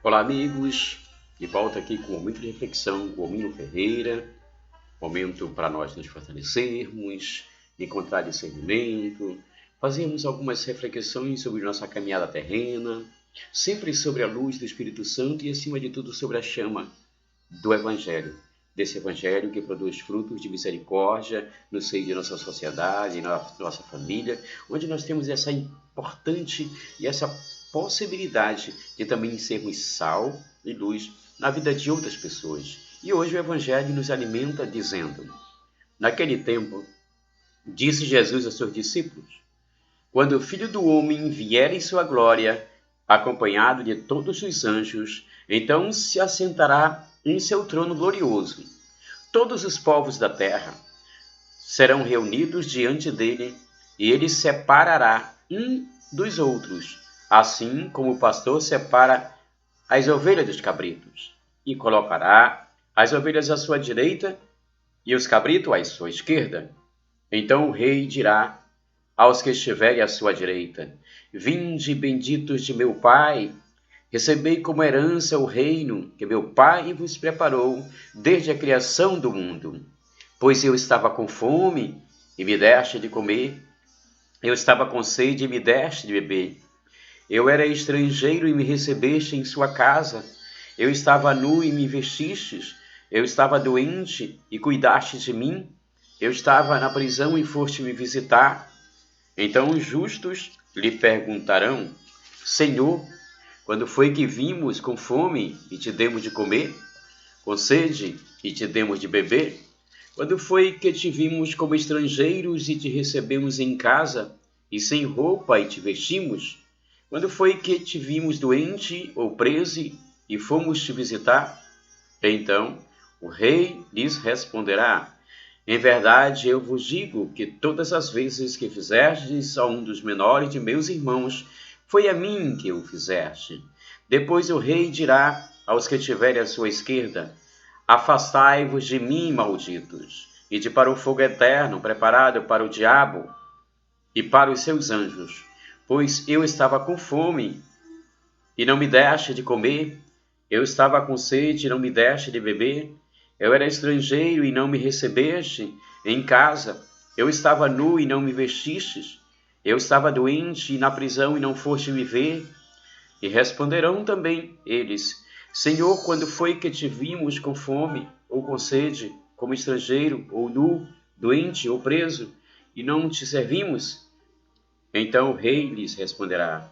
Olá, amigos, de volta aqui com um momento de reflexão com o Minho Ferreira, momento para nós nos fortalecermos, encontrar discernimento, fazermos algumas reflexões sobre nossa caminhada terrena, sempre sobre a luz do Espírito Santo e, acima de tudo, sobre a chama do Evangelho, desse Evangelho que produz frutos de misericórdia no seio de nossa sociedade, na nossa família, onde nós temos essa importante e essa possibilidade de também sermos sal e luz na vida de outras pessoas. E hoje o Evangelho nos alimenta dizendo: naquele tempo, disse Jesus a seus discípulos: quando o Filho do Homem vier em sua glória, acompanhado de todos os anjos, então se assentará em seu trono glorioso. Todos os povos da terra serão reunidos diante dele, e ele separará um dos outros, assim como o pastor separa as ovelhas dos cabritos, e colocará as ovelhas à sua direita e os cabritos à sua esquerda. Então o rei dirá aos que estiverem à sua direita: vinde, benditos de meu Pai, recebei como herança o reino que meu Pai vos preparou desde a criação do mundo. Pois eu estava com fome e me deste de comer, eu estava com sede e me deste de beber. Eu era estrangeiro e me recebeste em sua casa, eu estava nu e me vestistes, eu estava doente e cuidastes de mim, eu estava na prisão e foste me visitar. Então os justos lhe perguntarão: Senhor, quando foi que vimos com fome e te demos de comer, com sede e te demos de beber? Quando foi que te vimos como estrangeiros e te recebemos em casa, e sem roupa e te vestimos? Quando foi que te vimos doente ou preso e fomos te visitar? Então o rei lhes responderá: em verdade eu vos digo que todas as vezes que fizestes a um dos menores de meus irmãos, foi a mim que o fizeste. Depois o rei dirá aos que estiverem à sua esquerda: afastai-vos de mim, malditos, ide para o fogo eterno, preparado para o diabo e para os seus anjos. Pois eu estava com fome, e não me deste de comer, eu estava com sede, e não me deste de beber, eu era estrangeiro, e não me recebeste em casa, eu estava nu, e não me vestistes, eu estava doente, e na prisão, e não foste me ver. E responderão também eles: Senhor, quando foi que te vimos com fome, ou com sede, como estrangeiro, ou nu, doente, ou preso, e não te servimos? Então o rei lhes responderá: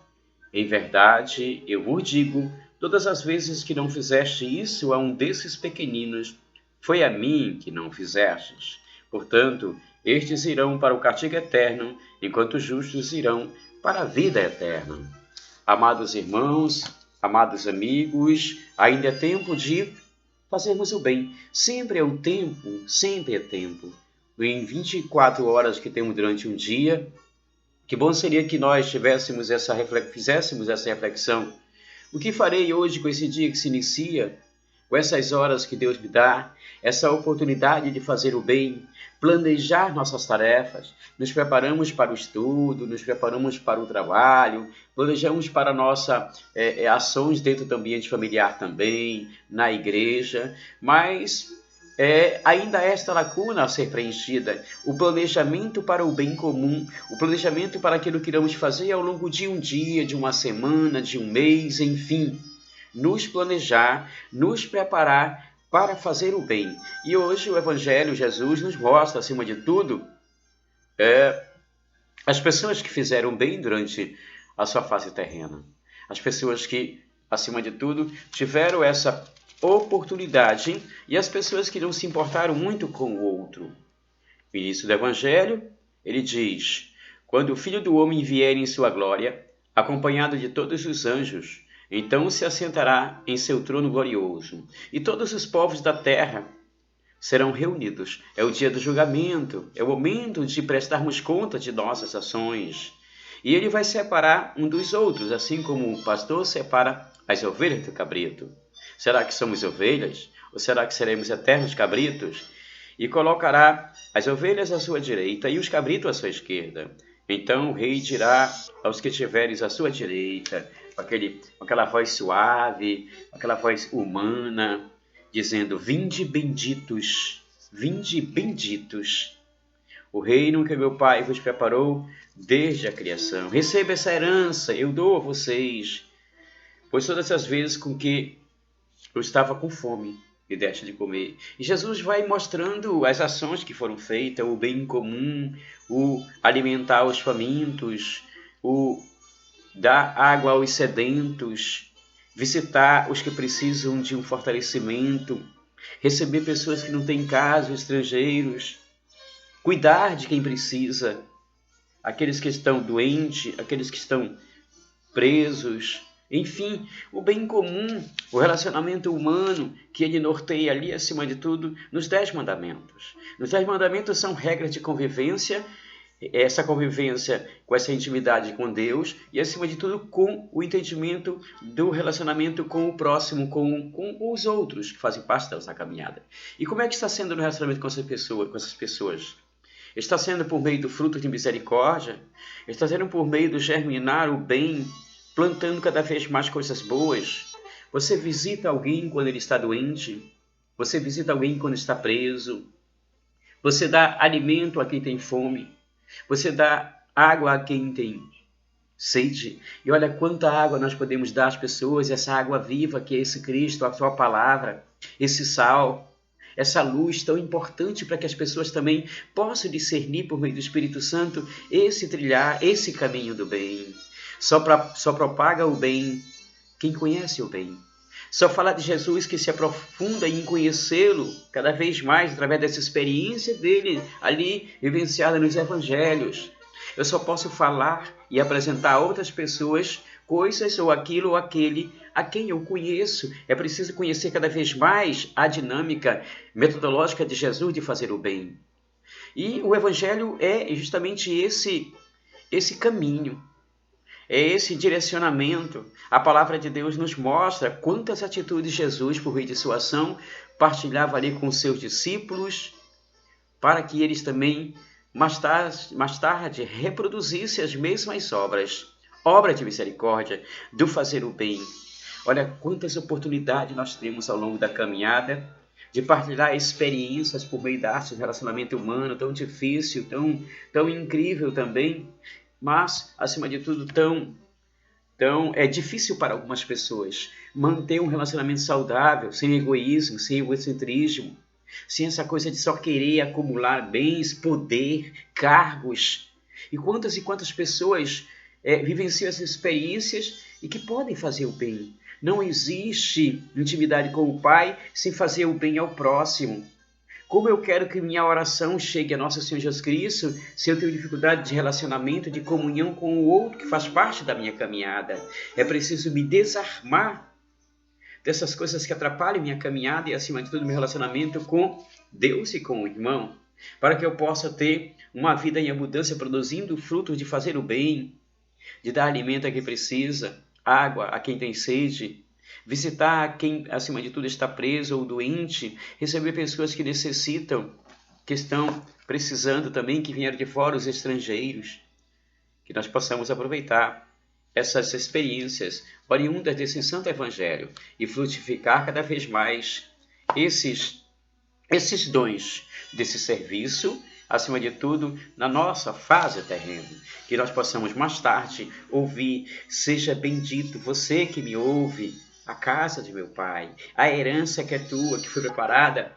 em verdade, eu vos digo, todas as vezes que não fizeste isso a um desses pequeninos, foi a mim que não fizestes. Portanto, estes irão para o castigo eterno, enquanto os justos irão para a vida eterna. Amados irmãos, amados amigos, ainda é tempo de fazermos o bem. Sempre é o tempo, sempre é tempo. Em 24 horas que temos durante um dia, que bom seria que nós fizéssemos essa reflexão. O que farei hoje com esse dia que se inicia, com essas horas que Deus me dá, essa oportunidade de fazer o bem, planejar nossas tarefas, nos preparamos para o estudo, nos preparamos para o trabalho, planejamos para nossas ações dentro do ambiente familiar também, na igreja, mas ainda há esta lacuna a ser preenchida, o planejamento para o bem comum, o planejamento para aquilo que iremos fazer ao longo de um dia, de uma semana, de um mês, enfim, nos planejar, nos preparar para fazer o bem. E hoje o Evangelho, Jesus nos mostra, acima de tudo, as pessoas que fizeram bem durante a sua fase terrena, as pessoas que, acima de tudo, tiveram essa oportunidade e as pessoas que não se importaram muito com o outro. No início do Evangelho, ele diz: quando o Filho do Homem vier em sua glória, acompanhado de todos os anjos, então se assentará em seu trono glorioso, e todos os povos da terra serão reunidos. É o dia do julgamento, é o momento de prestarmos conta de nossas ações. E ele vai separar um dos outros, assim como o pastor separa as ovelhas do cabrito. Será que somos ovelhas? Ou será que seremos eternos cabritos? E colocará as ovelhas à sua direita e os cabritos à sua esquerda. Então o rei dirá aos que estiveres à sua direita: com aquela voz suave, aquela voz humana, dizendo: vinde benditos, vinde benditos. O reino que meu Pai vos preparou desde a criação. Receba essa herança, eu dou a vocês. Pois todas as vezes com que eu estava com fome, e deste de comer. E Jesus vai mostrando as ações que foram feitas, o bem comum, o alimentar os famintos, o dar água aos sedentos, visitar os que precisam de um fortalecimento, receber pessoas que não têm casa, estrangeiros, cuidar de quem precisa, aqueles que estão doentes, aqueles que estão presos, enfim, o bem comum, o relacionamento humano que ele norteia ali, acima de tudo, nos 10 mandamentos. Nos 10 mandamentos são regras de convivência, essa convivência com essa intimidade com Deus e, acima de tudo, com o entendimento do relacionamento com o próximo, com os outros que fazem parte da nossa caminhada. E como é que está sendo o relacionamento com essas pessoas? Está sendo por meio do fruto de misericórdia? Está sendo por meio do germinar o bem, plantando cada vez mais coisas boas? Você visita alguém quando ele está doente? Você visita alguém quando está preso? Você dá alimento a quem tem fome? Você dá água a quem tem sede? E olha quanta água nós podemos dar às pessoas, essa água viva que é esse Cristo, a sua palavra, esse sal, essa luz tão importante para que as pessoas também possam discernir por meio do Espírito Santo esse trilhar, esse caminho do bem. Só propaga o bem quem conhece o bem. Só fala de Jesus que se aprofunda em conhecê-lo cada vez mais através dessa experiência dele ali vivenciada nos evangelhos. Eu só posso falar e apresentar a outras pessoas coisas ou aquilo ou aquele a quem eu conheço. É preciso conhecer cada vez mais a dinâmica metodológica de Jesus de fazer o bem. E o evangelho é justamente esse caminho. É esse direcionamento. A palavra de Deus nos mostra quantas atitudes Jesus, por meio de sua ação, partilhava ali com os seus discípulos, para que eles também, mais tarde reproduzissem as mesmas obras. Obra de misericórdia, do fazer o bem. Olha quantas oportunidades nós temos ao longo da caminhada de partilhar experiências por meio da arte do relacionamento humano, tão difícil, tão incrível também, mas, acima de tudo, é difícil para algumas pessoas manter um relacionamento saudável, sem egoísmo, sem egocentrismo, sem essa coisa de só querer acumular bens, poder, cargos. E quantas pessoas vivenciam essas experiências e que podem fazer o bem. Não existe intimidade com o Pai sem fazer o bem ao próximo. Como eu quero que minha oração chegue a Nosso Senhor Jesus Cristo se eu tenho dificuldade de relacionamento, de comunhão com o outro que faz parte da minha caminhada? É preciso me desarmar dessas coisas que atrapalham minha caminhada e, acima de tudo, meu relacionamento com Deus e com o irmão, para que eu possa ter uma vida em abundância, produzindo frutos de fazer o bem, de dar alimento a quem precisa, água a quem tem sede, visitar quem, acima de tudo, está preso ou doente, receber pessoas que necessitam, que estão precisando também, que vieram de fora, os estrangeiros, que nós possamos aproveitar essas experiências oriundas desse Santo Evangelho e frutificar cada vez mais esses dons desse serviço, acima de tudo, na nossa fase terrena, que nós possamos mais tarde ouvir: seja bendito você que me ouve, a casa de meu Pai, a herança que é tua, que foi preparada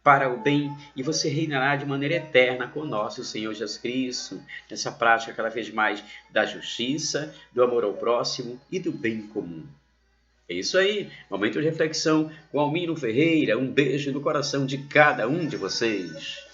para o bem, e você reinará de maneira eterna com nosso Senhor Jesus Cristo, nessa prática cada vez mais da justiça, do amor ao próximo e do bem comum. É isso aí, momento de reflexão com Almiro Ferreira. Um beijo no coração de cada um de vocês.